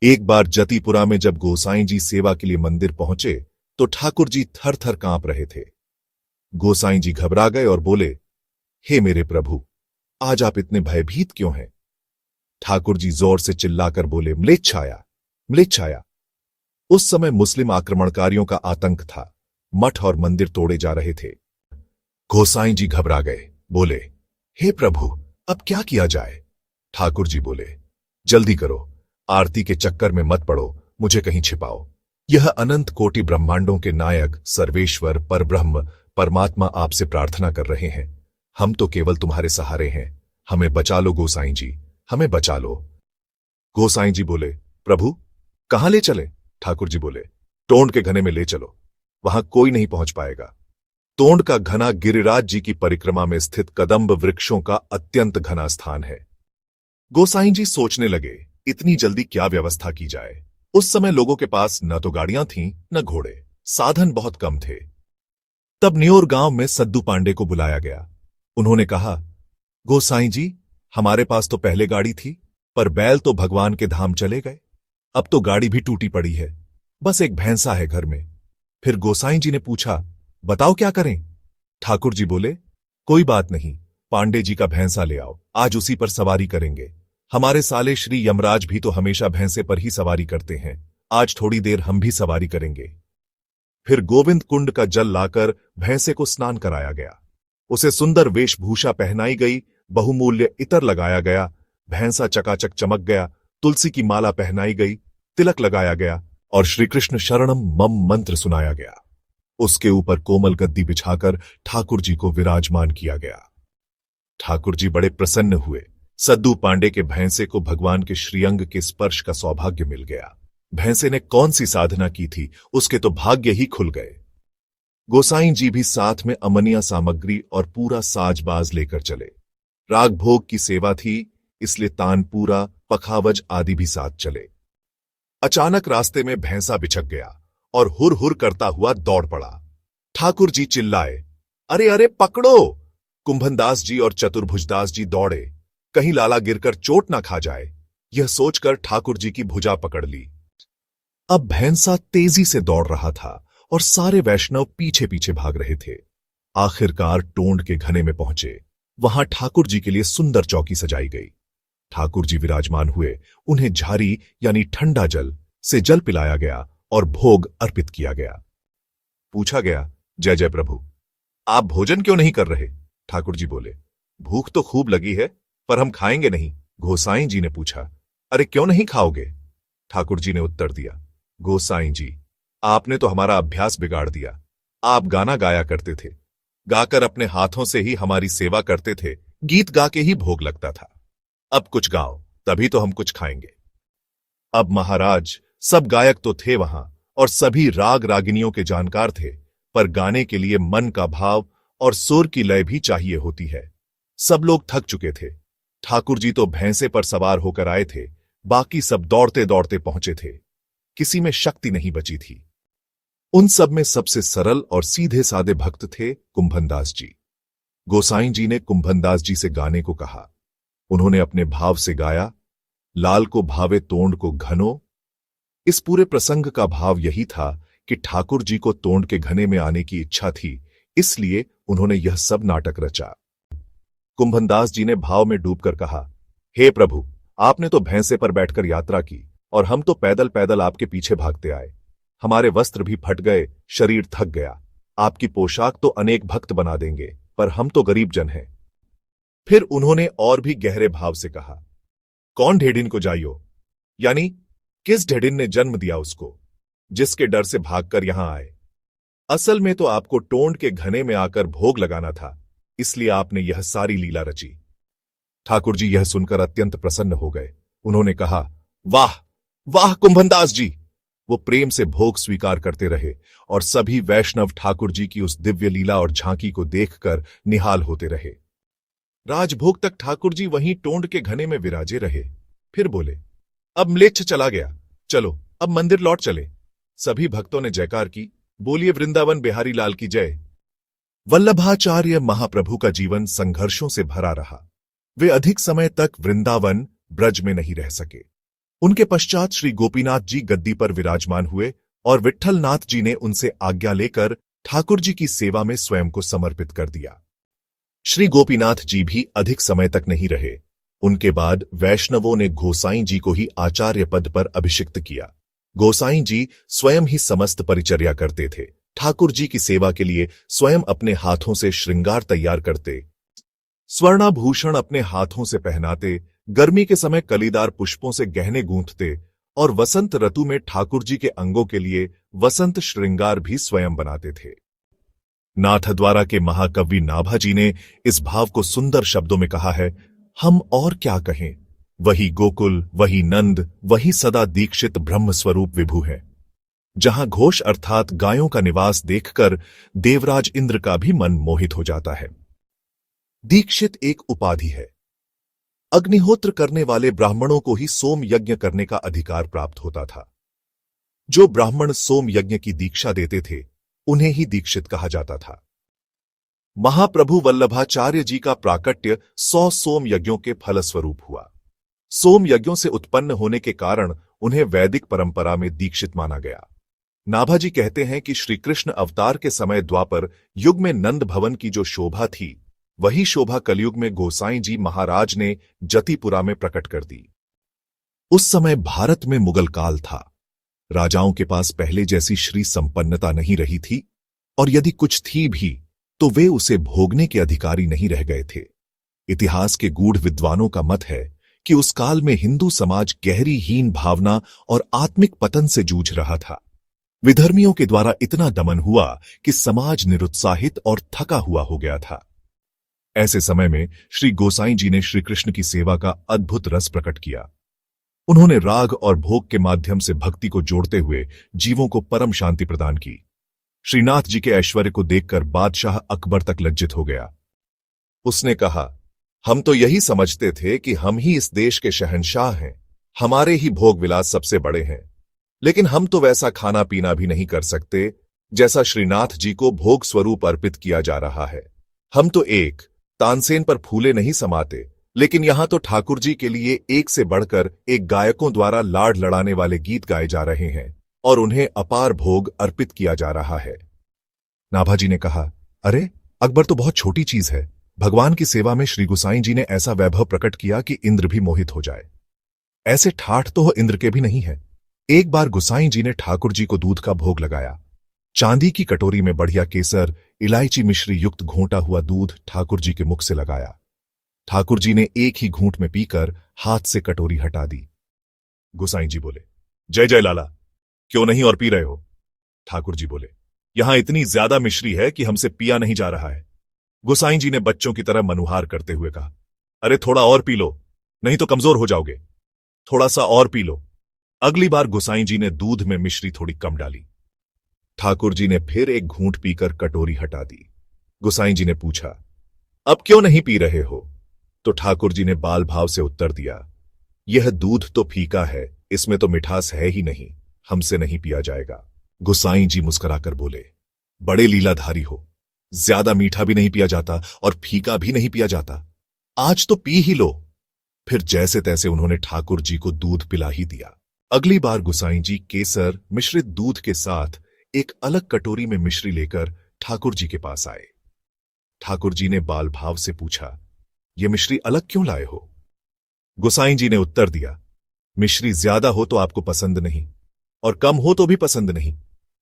एक बार जतीपुरा में जब गोसाईं जी सेवा के लिए मंदिर पहुंचे तो ठाकुर जी थर थर कांप रहे थे। गोसाईं जी घबरा गए और बोले, हे मेरे प्रभु, आज आप इतने भयभीत क्यों हैं? ठाकुर जी जोर से चिल्लाकर बोले, म्लेच्छाया, म्लेच्छाया। उस समय मुस्लिम आक्रमणकारियों का आतंक था। मठ और मंदिर तोड़े जा रहे थे। गोसाईं जी घबरा गए, बोले, हे प्रभु, अब क्या किया जाए? ठाकुर जी बोले, जल्दी करो, आरती के चक्कर में मत पड़ो, मुझे कहीं छिपाओ। यह अनंत कोटि ब्रह्मांडों के नायक सर्वेश्वर परब्रह्म परमात्मा आपसे प्रार्थना कर रहे हैं। हम तो केवल तुम्हारे सहारे हैं। हमें बचा लो गोसाईं जी, हमें बचा लो। गोसाईं जी बोले, प्रभु कहां ले चले? ठाकुर जी बोले, टोंड के घने में ले चलो, वहां कोई नहीं पहुंच पाएगा। टोंड का घना गिरिराज जी की परिक्रमा में स्थित कदम्ब वृक्षों का अत्यंत घना स्थान है। गोसाईं जी सोचने लगे, इतनी जल्दी क्या व्यवस्था की जाए। उस समय लोगों के पास न तो गाड़ियां थीं न घोड़े, साधन बहुत कम थे। तब न्योर गांव में सद्दू पांडे को बुलाया गया। उन्होंने कहा, गोसाईं जी, हमारे पास तो पहले गाड़ी थी, पर बैल तो भगवान के धाम चले गए। अब तो गाड़ी भी टूटी पड़ी है, बस एक भैंसा है घर में। फिर गोसाईं जी ने पूछा, बताओ क्या करें? ठाकुर जी बोले, कोई बात नहीं, पांडे जी का भैंसा ले आओ, आज उसी पर सवारी करेंगे। हमारे साले श्री यमराज भी तो हमेशा भैंसे पर ही सवारी करते हैं, आज थोड़ी देर हम भी सवारी करेंगे। फिर गोविंद कुंड का जल लाकर भैंसे को स्नान कराया गया। उसे सुंदर वेशभूषा पहनाई गई, बहुमूल्य इतर लगाया गया, भैंसा चकाचक चमक गया, तुलसी की माला पहनाई गई, तिलक लगाया गया और श्रीकृष्ण शरणम मम मंत्र सुनाया गया। उसके ऊपर कोमल गद्दी बिछाकर ठाकुर जी को विराजमान किया गया। ठाकुर जी बड़े प्रसन्न हुए। सद्दू पांडे के भैंसे को भगवान के श्रीअंग के स्पर्श का सौभाग्य मिल गया। भैंसे ने कौन सी साधना की थी, उसके तो भाग्य ही खुल गए। गोसाईं जी भी साथ में अमनिया सामग्री और पूरा साजबाज लेकर चले। राग भोग की सेवा थी, इसलिए तानपूरा पखावज आदि भी साथ चले। अचानक रास्ते में भैंसा बिछक गया और हुर हुर करता हुआ दौड़ पड़ा। ठाकुर जी चिल्लाए, अरे अरे पकड़ो! कुंभनदास जी और चतुर्भुजदास जी दौड़े, कहीं लाला गिरकर चोट ना खा जाए। यह सोचकर ठाकुर जी की भुजा पकड़ ली। अब भैंसा तेजी से दौड़ रहा था और सारे वैष्णव पीछे पीछे भाग रहे थे। आखिरकार टोंड के घने में पहुंचे। वहां ठाकुर जी के लिए सुंदर चौकी सजाई गई। ठाकुर जी विराजमान हुए। उन्हें झारी यानी ठंडा जल से जल पिलाया गया और भोग अर्पित किया गया। पूछा गया, जय जय प्रभु, आप भोजन क्यों नहीं कर रहे? ठाकुर जी बोले, भूख तो खूब लगी है, पर हम खाएंगे नहीं। गोसाईं जी ने पूछा, अरे क्यों नहीं खाओगे? ठाकुर जी ने उत्तर दिया, गोसाईं जी, आपने तो हमारा अभ्यास बिगाड़ दिया। आप गाना गाया करते थे, गाकर अपने हाथों से ही हमारी सेवा करते थे, गीत गा के ही भोग लगता था। अब कुछ गाओ, तभी तो हम कुछ खाएंगे। अब महाराज, सब गायक तो थे वहां और सभी राग रागिनियों के जानकार थे, पर गाने के लिए मन का भाव और सुर की लय भी चाहिए होती है। सब लोग थक चुके थे। ठाकुर जी तो भैंसे पर सवार होकर आए थे, बाकी सब दौड़ते दौड़ते पहुंचे थे। किसी में शक्ति नहीं बची थी। उन सब में सबसे सरल और सीधे सादे भक्त थे कुंभनदास जी। गोसाईं जी ने कुंभनदास जी से गाने को कहा। उन्होंने अपने भाव से गाया, लाल को भावे तोंड को घनो। इस पूरे प्रसंग का भाव यही था कि ठाकुर जी को तोंड के घने में आने की इच्छा थी, इसलिए उन्होंने यह सब नाटक रचा। कुंभनदास जी ने भाव में डूबकर कहा, हे प्रभु, आपने तो भैंसे पर बैठकर यात्रा की और हम तो पैदल पैदल आपके पीछे भागते आए। हमारे वस्त्र भी फट गए, शरीर थक गया। आपकी पोशाक तो अनेक भक्त बना देंगे, पर हम तो गरीब जन हैं। फिर उन्होंने और भी गहरे भाव से कहा, कौन ढेडिन को जाइयो? यानी किस ढेडिन ने जन्म दिया उसको, जिसके डर से भागकर यहां आए? असल में तो आपको टोंड के घने में आकर भोग लगाना था, इसलिए आपने यह सारी लीला रची। ठाकुर जी यह सुनकर अत्यंत प्रसन्न हो गए। उन्होंने कहा, वाह वाह कुंभनदास जी। वो प्रेम से भोग स्वीकार करते रहे और सभी वैष्णव ठाकुर जी की उस दिव्य लीला और झांकी को देखकर निहाल होते रहे। राजभोग तक ठाकुर जी वहीं टोंड के घने में विराजे रहे। फिर बोले, अब म्लेच्छ चला गया, चलो अब मंदिर लौट चले। सभी भक्तों ने जयकार की, बोलिए वृंदावन बिहारी लाल की जय। वल्लभाचार्य महाप्रभु का जीवन संघर्षों से भरा रहा। वे अधिक समय तक वृंदावन ब्रज में नहीं रह सके। उनके पश्चात श्री गोपीनाथ जी गद्दी पर विराजमान हुए और विट्ठलनाथ जी ने उनसे आज्ञा लेकर ठाकुर जी की सेवा में स्वयं को समर्पित कर दिया। श्री गोपीनाथ जी भी अधिक समय तक नहीं रहे। उनके बाद वैष्णवों ने गोसाई जी को ही आचार्य पद पर अभिषिक्त किया। गोसाई जी स्वयं ही समस्त परिचर्या करते थे। ठाकुर जी की सेवा के लिए स्वयं अपने हाथों से श्रृंगार तैयार करते, स्वर्णाभूषण अपने हाथों से पहनाते, गर्मी के समय कलीदार पुष्पों से गहने गूंथते और वसंत ऋतु में ठाकुर जी के अंगों के लिए वसंत श्रृंगार भी स्वयं बनाते थे। नाथद्वारा के महाकवि नाभा जी ने इस भाव को सुंदर शब्दों में कहा है, हम और क्या कहें, वही गोकुल, वही नंद, वही सदा दीक्षित ब्रह्म स्वरूप विभु है। जहां घोष अर्थात गायों का निवास देखकर देवराज इंद्र का भी मन मोहित हो जाता है। दीक्षित एक उपाधि है। अग्निहोत्र करने वाले ब्राह्मणों को ही सोम यज्ञ करने का अधिकार प्राप्त होता था। जो ब्राह्मण सोम यज्ञ की दीक्षा देते थे उन्हें ही दीक्षित कहा जाता था। महाप्रभु वल्लभाचार्य जी का प्राकट्य 100 सोम यज्ञों के फलस्वरूप हुआ। सोम यज्ञों से उत्पन्न होने के कारण उन्हें वैदिक परंपरा में दीक्षित माना गया। नाभा जी कहते हैं कि श्री कृष्ण अवतार के समय द्वापर युग में नंद भवन की जो शोभा थी, वही शोभा कलयुग में गोसाई जी महाराज ने जतिपुरा में प्रकट कर दी। उस समय भारत में मुगल काल था। राजाओं के पास पहले जैसी श्री संपन्नता नहीं रही थी, और यदि कुछ थी भी तो वे उसे भोगने के अधिकारी नहीं रह गए थे। इतिहास के गूढ़ विद्वानों का मत है कि उस काल में हिंदू समाज गहरी हीन भावना और आत्मिक पतन से जूझ रहा था। विधर्मियों के द्वारा इतना दमन हुआ कि समाज निरुत्साहित और थका हुआ हो गया था। ऐसे समय में श्री गोसाई जी ने श्री कृष्ण की सेवा का अद्भुत रस प्रकट किया। उन्होंने राग और भोग के माध्यम से भक्ति को जोड़ते हुए जीवों को परम शांति प्रदान की। श्रीनाथ जी के ऐश्वर्य को देखकर बादशाह अकबर तक लज्जित हो गया। उसने कहा, हम तो यही समझते थे कि हम ही इस देश के शहंशाह हैं, हमारे ही भोग विलास सबसे बड़े हैं, लेकिन हम तो वैसा खाना पीना भी नहीं कर सकते जैसा श्रीनाथ जी को भोग स्वरूप अर्पित किया जा रहा है। हम तो एक तानसेन पर फूले नहीं समाते, लेकिन यहां तो ठाकुर जी के लिए एक से बढ़कर एक गायकों द्वारा लाड लड़ाने वाले गीत गाए जा रहे हैं और उन्हें अपार भोग अर्पित किया जा रहा है। नाभा जी ने कहा, अरे अकबर तो बहुत छोटी चीज है। भगवान की सेवा में श्री गोसाई जी ने ऐसा वैभव प्रकट किया कि इंद्र भी मोहित हो जाए। ऐसे ठाठ तो इंद्र के भी नहीं है। एक बार गोसाई जी ने ठाकुर जी को दूध का भोग लगाया। चांदी की कटोरी में बढ़िया केसर, इलायची मिश्री युक्त घोंटा हुआ दूध ठाकुर जी के मुख से लगाया। ठाकुर जी ने एक ही घूंट में पीकर हाथ से कटोरी हटा दी। गोसाई जी बोले, जय जय लाला, क्यों नहीं और पी रहे हो? ठाकुर जी बोले, यहां इतनी ज्यादा मिश्री है कि हमसे पिया नहीं जा रहा है। गोसाई जी ने बच्चों की तरह मनुहार करते हुए कहा, अरे थोड़ा और पी लो, नहीं तो कमजोर हो जाओगे। थोड़ा सा और पी लो। अगली बार गोसाई जी ने दूध में मिश्री थोड़ी कम डाली। ठाकुर जी ने फिर एक घूंट पीकर कटोरी हटा दी। गोसाई जी ने पूछा, अब क्यों नहीं पी रहे हो? तो ठाकुर जी ने बाल भाव से उत्तर दिया, यह दूध तो फीका है, इसमें तो मिठास है ही नहीं, हमसे नहीं पिया जाएगा। गोसाई जी मुस्कुराकर बोले, बड़े लीलाधारी हो, ज्यादा मीठा भी नहीं पिया जाता और फीका भी नहीं पिया जाता, आज तो पी ही लो। फिर जैसे तैसे उन्होंने ठाकुर जी को दूध पिला ही दिया। अगली बार गोसाई जी केसर मिश्रित दूध के साथ एक अलग कटोरी में मिश्री लेकर ठाकुर जी के पास आए। ठाकुर जी ने बाल भाव से पूछा, यह मिश्री अलग क्यों लाए हो? गोसाई जी ने उत्तर दिया, मिश्री ज्यादा हो तो आपको पसंद नहीं और कम हो तो भी पसंद नहीं,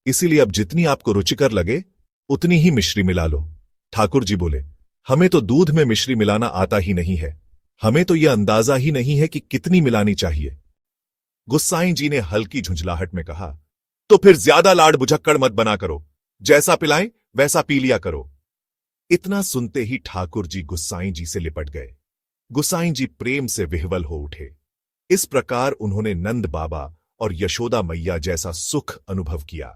इसीलिए अब जितनी आपको रुचिकर लगे उतनी ही मिश्री मिला लो। ठाकुर जी बोले, हमें तो दूध में मिश्री मिलाना आता ही नहीं है, हमें तो यह अंदाजा ही नहीं है कि कितनी मिलानी चाहिए। गोसाई जी ने हल्की झुंझलाहट में कहा, तो फिर ज्यादा लाड़ बुझक्कड़ मत बना करो, जैसा पिलाएं वैसा पी लिया करो। इतना सुनते ही ठाकुर जी गोसाई जी से लिपट गए। गोसाई जी प्रेम से विह्वल हो उठे। इस प्रकार उन्होंने नंद बाबा और यशोदा मैया जैसा सुख अनुभव किया।